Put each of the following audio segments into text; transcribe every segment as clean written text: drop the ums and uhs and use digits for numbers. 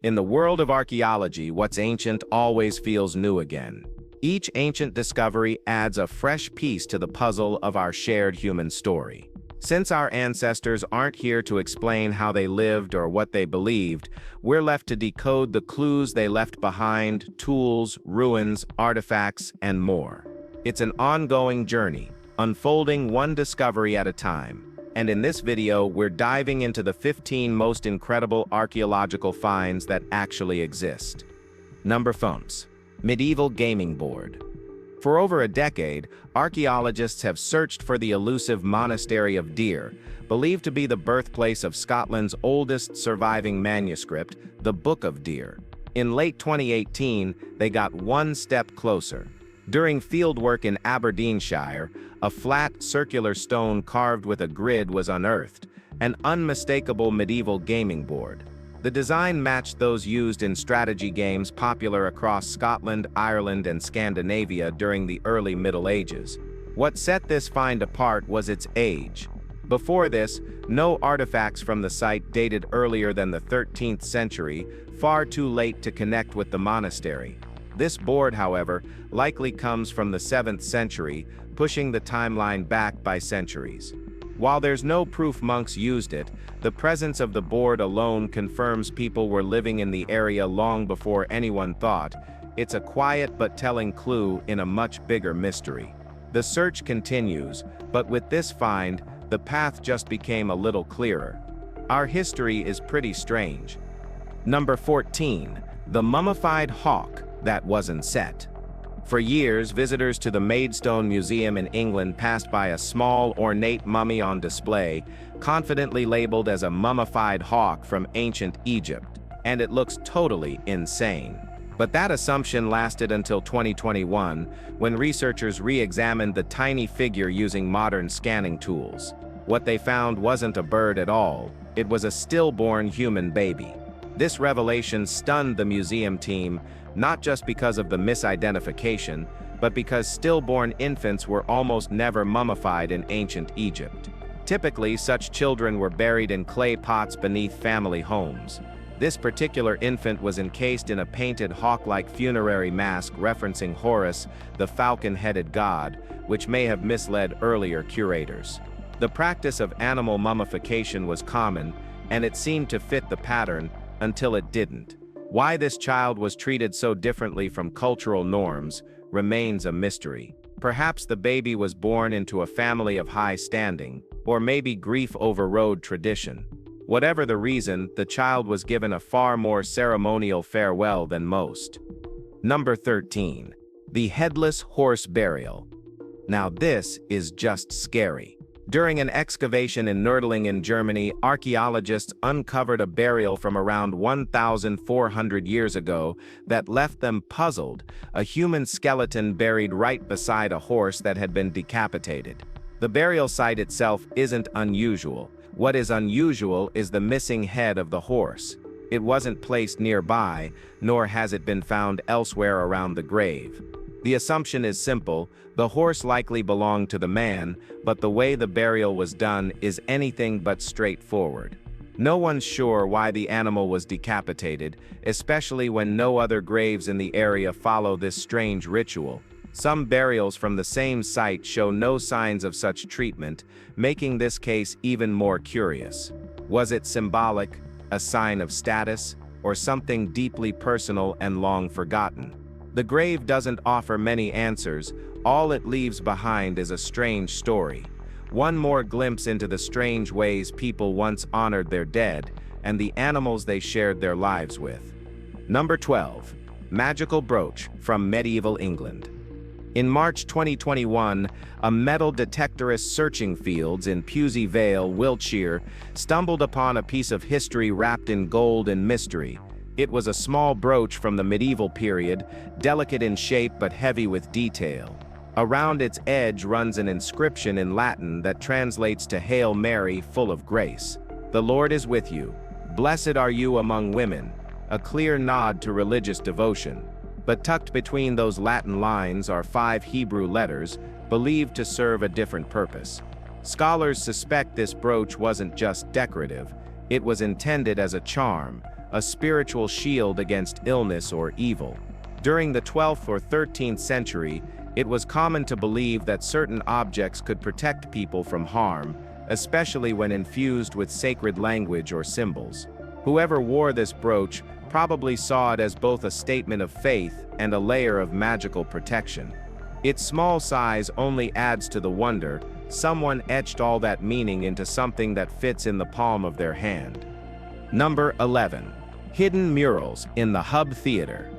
In the world of archaeology, what's ancient always feels new again. Each ancient discovery adds a fresh piece to the puzzle of our shared human story. Since our ancestors aren't here to explain how they lived or what they believed, we're left to decode the clues they left behind: tools, ruins, artifacts, and more. It's an ongoing journey, unfolding one discovery at a time. And in this video, we're diving into the 15 most incredible archaeological finds that actually exist. Number 5. Medieval gaming board. For over a decade, archaeologists have searched for the elusive monastery of Deir, believed to be the birthplace of Scotland's oldest surviving manuscript, the Book of Deir. In late 2018, they got one step closer. During fieldwork in Aberdeenshire, a flat, circular stone carved with a grid was unearthed, an unmistakable medieval gaming board. The design matched those used in strategy games popular across Scotland, Ireland, and Scandinavia during the early Middle Ages. What set this find apart was its age. Before this, no artifacts from the site dated earlier than the 13th century, far too late to connect with the monastery. This board, however, likely comes from the 7th century, pushing the timeline back by centuries. While there's no proof monks used it, the presence of the board alone confirms people were living in the area long before anyone thought. It's a quiet but telling clue in a much bigger mystery. The search continues, but with this find, the path just became a little clearer. Our history is pretty strange. Number 14. The mummified hawk that wasn't set. For years, visitors to the Maidstone Museum in England passed by a small, ornate mummy on display, confidently labeled as a mummified hawk from ancient Egypt, and it looks totally insane. But that assumption lasted until 2021, when researchers re-examined the tiny figure using modern scanning tools. What they found wasn't a bird at all, it was a stillborn human baby. This revelation stunned the museum team, not just because of the misidentification, but because stillborn infants were almost never mummified in ancient Egypt. Typically, such children were buried in clay pots beneath family homes. This particular infant was encased in a painted hawk-like funerary mask referencing Horus, the falcon-headed god, which may have misled earlier curators. The practice of animal mummification was common, and it seemed to fit the pattern until it didn't. Why this child was treated so differently from cultural norms remains a mystery. Perhaps the baby was born into a family of high standing, or maybe grief overrode tradition. Whatever the reason, the child was given a far more ceremonial farewell than most. Number 13. The headless horse burial. Now this is just scary. During an excavation in Nördlingen, Germany, archaeologists uncovered a burial from around 1,400 years ago that left them puzzled: a human skeleton buried right beside a horse that had been decapitated. The burial site itself isn't unusual. What is unusual is the missing head of the horse. It wasn't placed nearby, nor has it been found elsewhere around the grave. The assumption is simple: the horse likely belonged to the man, but the way the burial was done is anything but straightforward. No one's sure why the animal was decapitated, especially when no other graves in the area follow this strange ritual. Some burials from the same site show no signs of such treatment, making this case even more curious. Was it symbolic, a sign of status, or something deeply personal and long forgotten? The grave doesn't offer many answers. All it leaves behind is a strange story. One more glimpse into the strange ways people once honored their dead and the animals they shared their lives with. Number 12. Magical brooch from medieval England. In March 2021, a metal detectorist searching fields in Pewsey Vale, Wiltshire, stumbled upon a piece of history wrapped in gold and mystery. It was a small brooch from the medieval period, delicate in shape but heavy with detail. Around its edge runs an inscription in Latin that translates to "Hail Mary, full of grace. The Lord is with you. Blessed are you among women," a clear nod to religious devotion. But tucked between those Latin lines are 5 Hebrew letters, believed to serve a different purpose. Scholars suspect this brooch wasn't just decorative, it was intended as a charm, a spiritual shield against illness or evil. During the 12th or 13th century, it was common to believe that certain objects could protect people from harm, especially when infused with sacred language or symbols. Whoever wore this brooch probably saw it as both a statement of faith and a layer of magical protection. Its small size only adds to the wonder. Someone etched all that meaning into something that fits in the palm of their hand. Number 11. Hidden murals in the Hub Theater.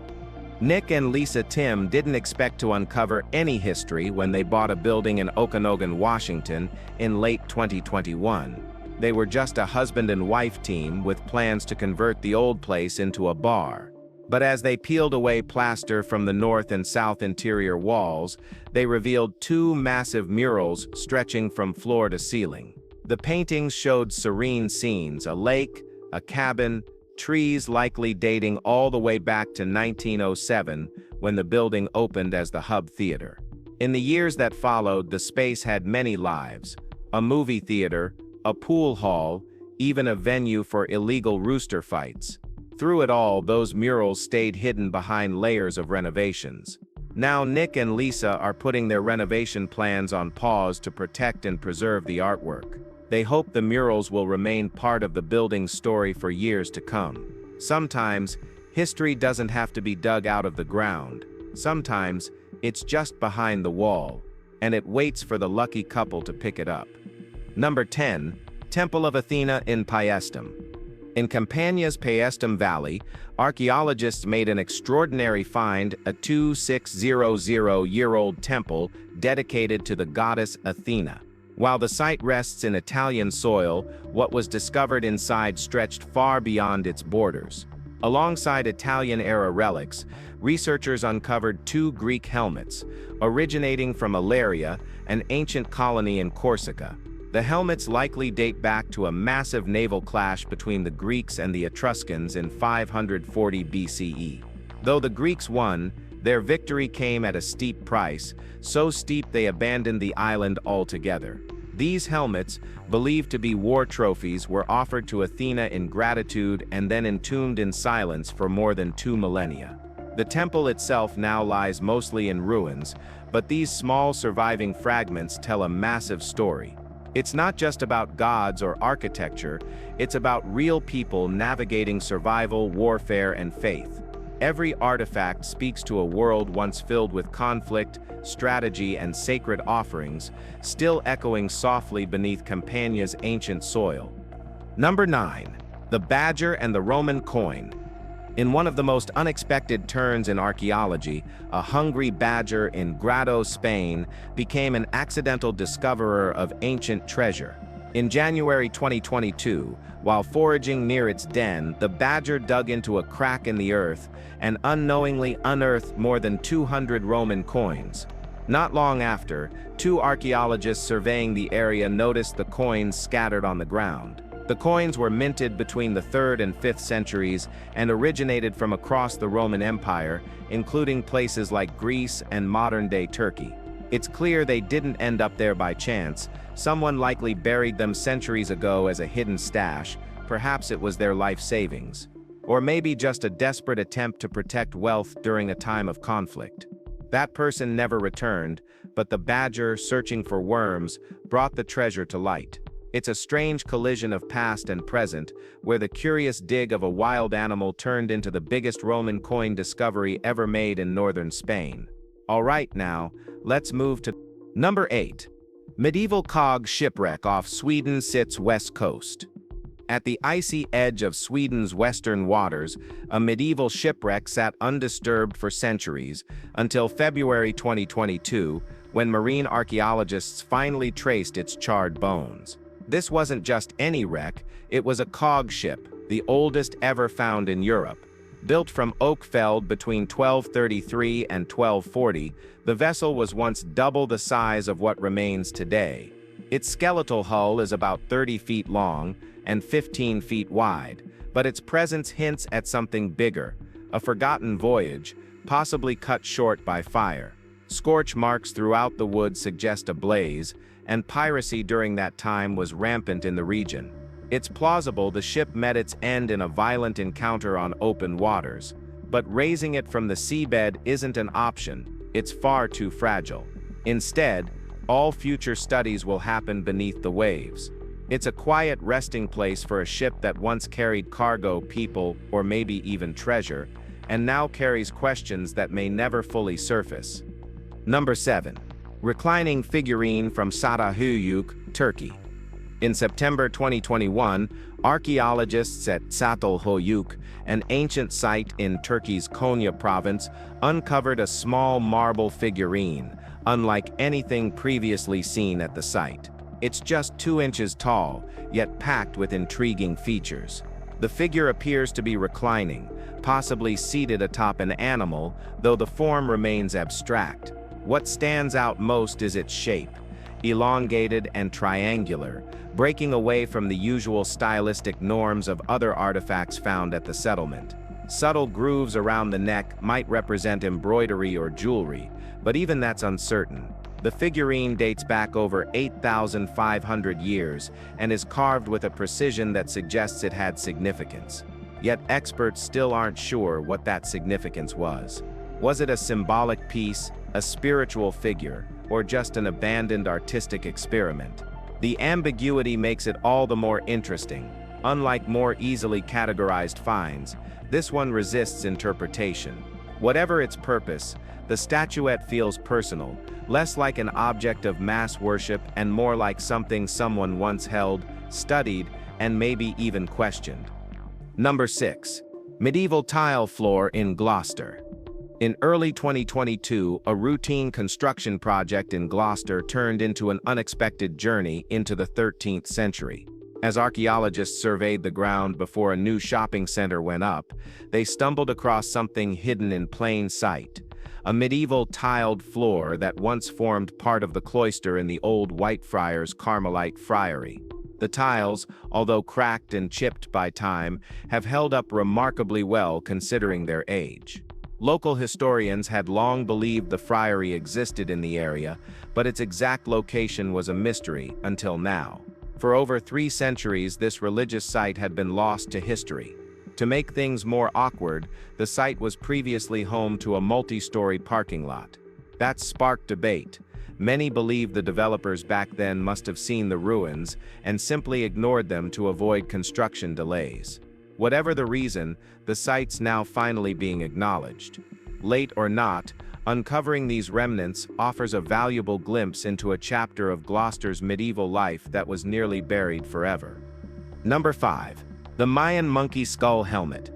Nick and Lisa Tim didn't expect to uncover any history when they bought a building in Okanogan, Washington in late 2021. They were just a husband and wife team with plans to convert the old place into a bar. But as they peeled away plaster from the north and south interior walls, they revealed two massive murals stretching from floor to ceiling. The paintings showed serene scenes, a lake, a cabin, trees likely dating all the way back to 1907 when the building opened as the Hub Theater. In the years that followed, the space had many lives: a movie theater, a pool hall, even a venue for illegal rooster fights. Through it all, those murals stayed hidden behind layers of renovations. Now Nick and Lisa are putting their renovation plans on pause to protect and preserve the artwork. They hope the murals will remain part of the building's story for years to come. Sometimes, history doesn't have to be dug out of the ground. Sometimes, it's just behind the wall, and it waits for the lucky couple to pick it up. Number 10. Temple of Athena in Paestum. In Campania's Paestum Valley, archaeologists made an extraordinary find: a 2600-year-old temple dedicated to the goddess Athena. While the site rests in Italian soil, what was discovered inside stretched far beyond its borders. Alongside Italian-era relics, researchers uncovered two Greek helmets, originating from Ilaria, an ancient colony in Corsica. The helmets likely date back to a massive naval clash between the Greeks and the Etruscans in 540 BCE. Though the Greeks won, their victory came at a steep price, so steep they abandoned the island altogether. These helmets, believed to be war trophies, were offered to Athena in gratitude and then entombed in silence for more than 2 millennia. The temple itself now lies mostly in ruins, but these small surviving fragments tell a massive story. It's not just about gods or architecture, it's about real people navigating survival, warfare, and faith. Every artifact speaks to a world once filled with conflict, strategy, and sacred offerings, still echoing softly beneath Campania's ancient soil. Number 9. The Badger and the Roman Coin. In one of the most unexpected turns in archaeology, a hungry badger in Grado, Spain, became an accidental discoverer of ancient treasure. In January 2022, while foraging near its den, the badger dug into a crack in the earth and unknowingly unearthed more than 200 Roman coins. Not long after, 2 archaeologists surveying the area noticed the coins scattered on the ground. The coins were minted between the 3rd and 5th centuries and originated from across the Roman Empire, including places like Greece and modern-day Turkey. It's clear they didn't end up there by chance. Someone likely buried them centuries ago as a hidden stash. Perhaps it was their life savings. Or maybe just a desperate attempt to protect wealth during a time of conflict. That person never returned, but the badger, searching for worms, brought the treasure to light. It's a strange collision of past and present, where the curious dig of a wild animal turned into the biggest Roman coin discovery ever made in northern Spain. Alright, now, let's move to number 8. Medieval cog shipwreck off Sweden's west coast. At the icy edge of Sweden's western waters, a medieval shipwreck sat undisturbed for centuries, until February 2022, when marine archaeologists finally traced its charred bones. This wasn't just any wreck, it was a cog ship, the oldest ever found in Europe. Built from oak felled between 1233 and 1240, the vessel was once double the size of what remains today. Its skeletal hull is about 30 feet long and 15 feet wide, but its presence hints at something bigger, a forgotten voyage, possibly cut short by fire. Scorch marks throughout the wood suggest a blaze, and piracy during that time was rampant in the region. It's plausible the ship met its end in a violent encounter on open waters, but raising it from the seabed isn't an option, it's far too fragile. Instead, all future studies will happen beneath the waves. It's a quiet resting place for a ship that once carried cargo, people, or maybe even treasure, and now carries questions that may never fully surface. Number 7. Reclining figurine from Çatalhöyük, Turkey. In September 2021, archaeologists at Çatalhöyük, an ancient site in Turkey's Konya province, uncovered a small marble figurine, unlike anything previously seen at the site. It's just 2 inches tall, yet packed with intriguing features. The figure appears to be reclining, possibly seated atop an animal, though the form remains abstract. What stands out most is its shape, elongated and triangular, breaking away from the usual stylistic norms of other artifacts found at the settlement. Subtle grooves around the neck might represent embroidery or jewelry, but even that's uncertain. The figurine dates back over 8,500 years and is carved with a precision that suggests it had significance. Yet experts still aren't sure what that significance was. Was it a symbolic piece, a spiritual figure, or just an abandoned artistic experiment? The ambiguity makes it all the more interesting. Unlike more easily categorized finds, this one resists interpretation. Whatever its purpose, the statuette feels personal, less like an object of mass worship and more like something someone once held, studied, and maybe even questioned. Number 6. Medieval tile floor in Gloucester. In early 2022, a routine construction project in Gloucester turned into an unexpected journey into the 13th century. As archaeologists surveyed the ground before a new shopping center went up, they stumbled across something hidden in plain sight. A medieval tiled floor that once formed part of the cloister in the old Whitefriars Carmelite Friary. The tiles, although cracked and chipped by time, have held up remarkably well considering their age. Local historians had long believed the friary existed in the area, but its exact location was a mystery until now. For over 3 centuries, this religious site had been lost to history. To make things more awkward, the site was previously home to a multi-story parking lot. That sparked debate. Many believe the developers back then must have seen the ruins and simply ignored them to avoid construction delays. Whatever the reason, the site's now finally being acknowledged. Late or not, uncovering these remnants offers a valuable glimpse into a chapter of Gloucester's medieval life that was nearly buried forever. Number 5. The Mayan monkey skull helmet.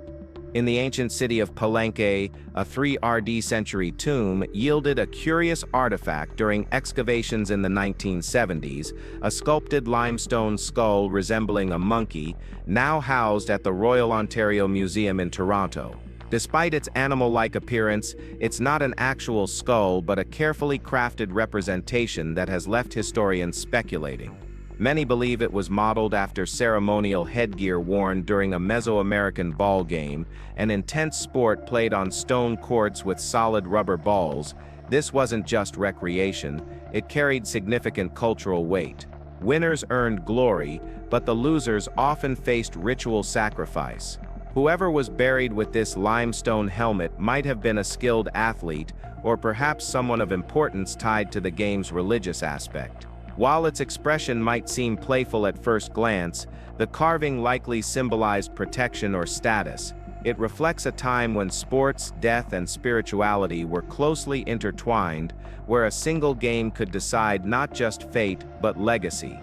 In the ancient city of Palenque, a 3 RD century tomb yielded a curious artifact during excavations in the 1970s, a sculpted limestone skull resembling a monkey, now housed at the Royal Ontario Museum in Toronto. Despite its animal-like appearance, it's not an actual skull but a carefully crafted representation that has left historians speculating. Many believe it was modeled after ceremonial headgear worn during a Mesoamerican ball game, an intense sport played on stone courts with solid rubber balls. This wasn't just recreation, it carried significant cultural weight. Winners earned glory, but the losers often faced ritual sacrifice. Whoever was buried with this limestone helmet might have been a skilled athlete, or perhaps someone of importance tied to the game's religious aspect. While its expression might seem playful at first glance, the carving likely symbolized protection or status. It reflects a time when sports, death, and spirituality were closely intertwined, where a single game could decide not just fate, but legacy.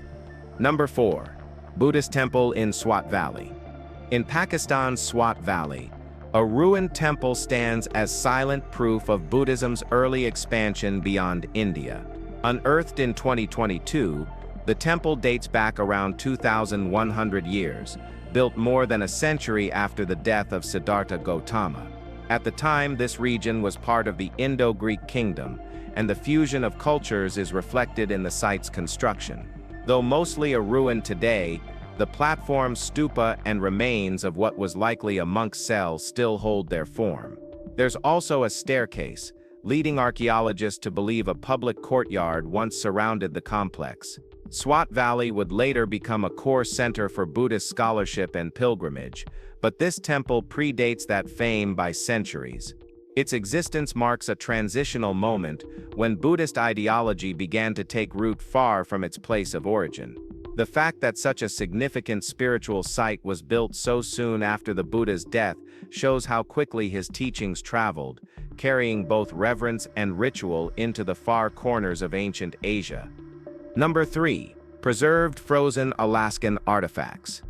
Number 4. Buddhist temple in Swat Valley. In Pakistan's Swat Valley, a ruined temple stands as silent proof of Buddhism's early expansion beyond India. Unearthed in 2022, the temple dates back around 2,100 years, built more than a century after the death of Siddhartha Gautama. At the time, this region was part of the Indo-Greek kingdom, and the fusion of cultures is reflected in the site's construction. Though mostly a ruin today, the platform, stupa, and remains of what was likely a monk's cell still hold their form. There's also a staircase, leading archaeologists to believe a public courtyard once surrounded the complex. Swat Valley would later become a core center for Buddhist scholarship and pilgrimage, but this temple predates that fame by centuries. Its existence marks a transitional moment when Buddhist ideology began to take root far from its place of origin. The fact that such a significant spiritual site was built so soon after the Buddha's death shows how quickly his teachings traveled, carrying both reverence and ritual into the far corners of ancient Asia. Number 3. Preserved frozen Alaskan artifacts.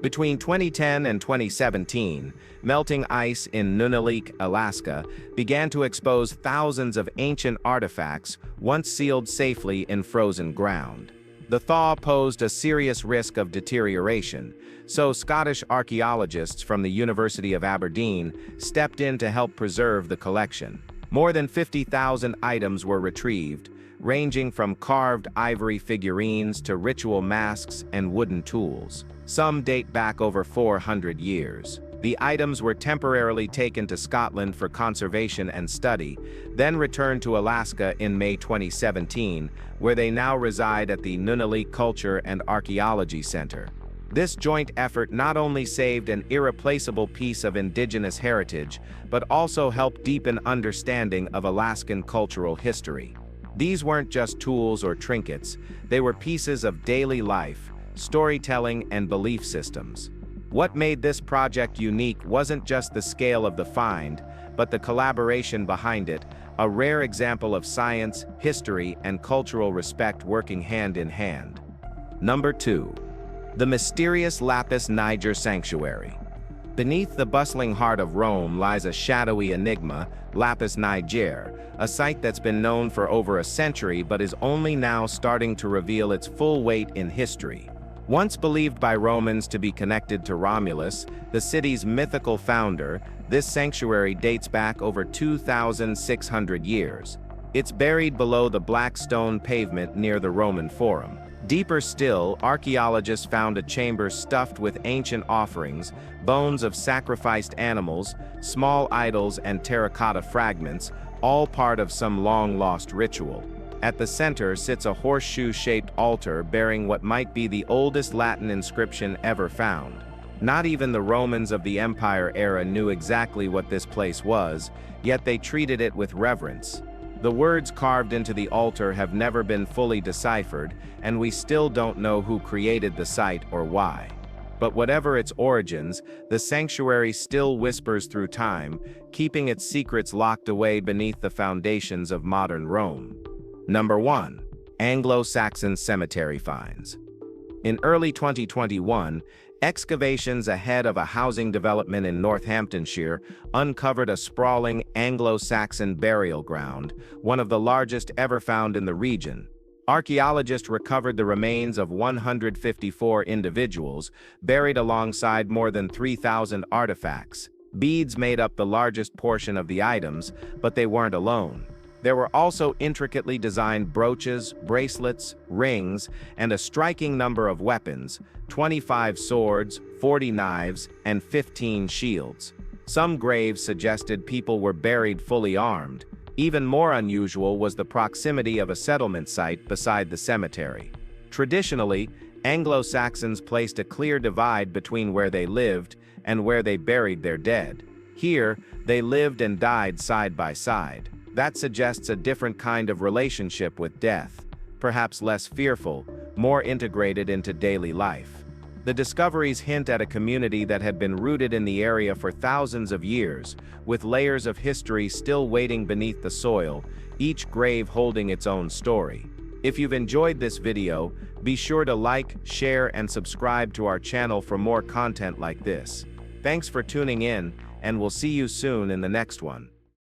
Between 2010 and 2017, melting ice in Nunavik, Alaska, began to expose thousands of ancient artifacts once sealed safely in frozen ground. The thaw posed a serious risk of deterioration, so Scottish archaeologists from the University of Aberdeen stepped in to help preserve the collection. More than 50,000 items were retrieved, ranging from carved ivory figurines to ritual masks and wooden tools. Some date back over 400 years. The items were temporarily taken to Scotland for conservation and study, then returned to Alaska in May 2017, where they now reside at the Nunavik Culture and Archaeology Center. This joint effort not only saved an irreplaceable piece of indigenous heritage, but also helped deepen understanding of Alaskan cultural history. These weren't just tools or trinkets, they were pieces of daily life, storytelling, and belief systems. What made this project unique wasn't just the scale of the find, but the collaboration behind it, a rare example of science, history, and cultural respect working hand in hand. Number 2. The mysterious Lapis Niger Sanctuary. Beneath the bustling heart of Rome lies a shadowy enigma, Lapis Niger, a site that's been known for over a century but is only now starting to reveal its full weight in history. Once believed by Romans to be connected to Romulus, the city's mythical founder, this sanctuary dates back over 2,600 years. It's buried below the black stone pavement near the Roman Forum. Deeper still, archaeologists found a chamber stuffed with ancient offerings, bones of sacrificed animals, small idols, and terracotta fragments, all part of some long-lost ritual. At the center sits a horseshoe-shaped altar bearing what might be the oldest Latin inscription ever found. Not even the Romans of the Empire era knew exactly what this place was, yet they treated it with reverence. The words carved into the altar have never been fully deciphered, and we still don't know who created the site or why. But whatever its origins, the sanctuary still whispers through time, keeping its secrets locked away beneath the foundations of modern Rome. Number 1. Anglo-Saxon cemetery finds. In early 2021, excavations ahead of a housing development in Northamptonshire uncovered a sprawling Anglo-Saxon burial ground, one of the largest ever found in the region. Archaeologists recovered the remains of 154 individuals, buried alongside more than 3,000 artifacts. Beads made up the largest portion of the items, but they weren't alone. There were also intricately designed brooches, bracelets, rings, and a striking number of weapons, 25 swords, 40 knives, and 15 shields. Some graves suggested people were buried fully armed. Even more unusual was the proximity of a settlement site beside the cemetery. Traditionally, Anglo-Saxons placed a clear divide between where they lived and where they buried their dead. Here, they lived and died side by side. That suggests a different kind of relationship with death, perhaps less fearful, more integrated into daily life. The discoveries hint at a community that had been rooted in the area for thousands of years, with layers of history still waiting beneath the soil, each grave holding its own story. If you've enjoyed this video, be sure to like, share, and subscribe to our channel for more content like this. Thanks for tuning in, and we'll see you soon in the next one.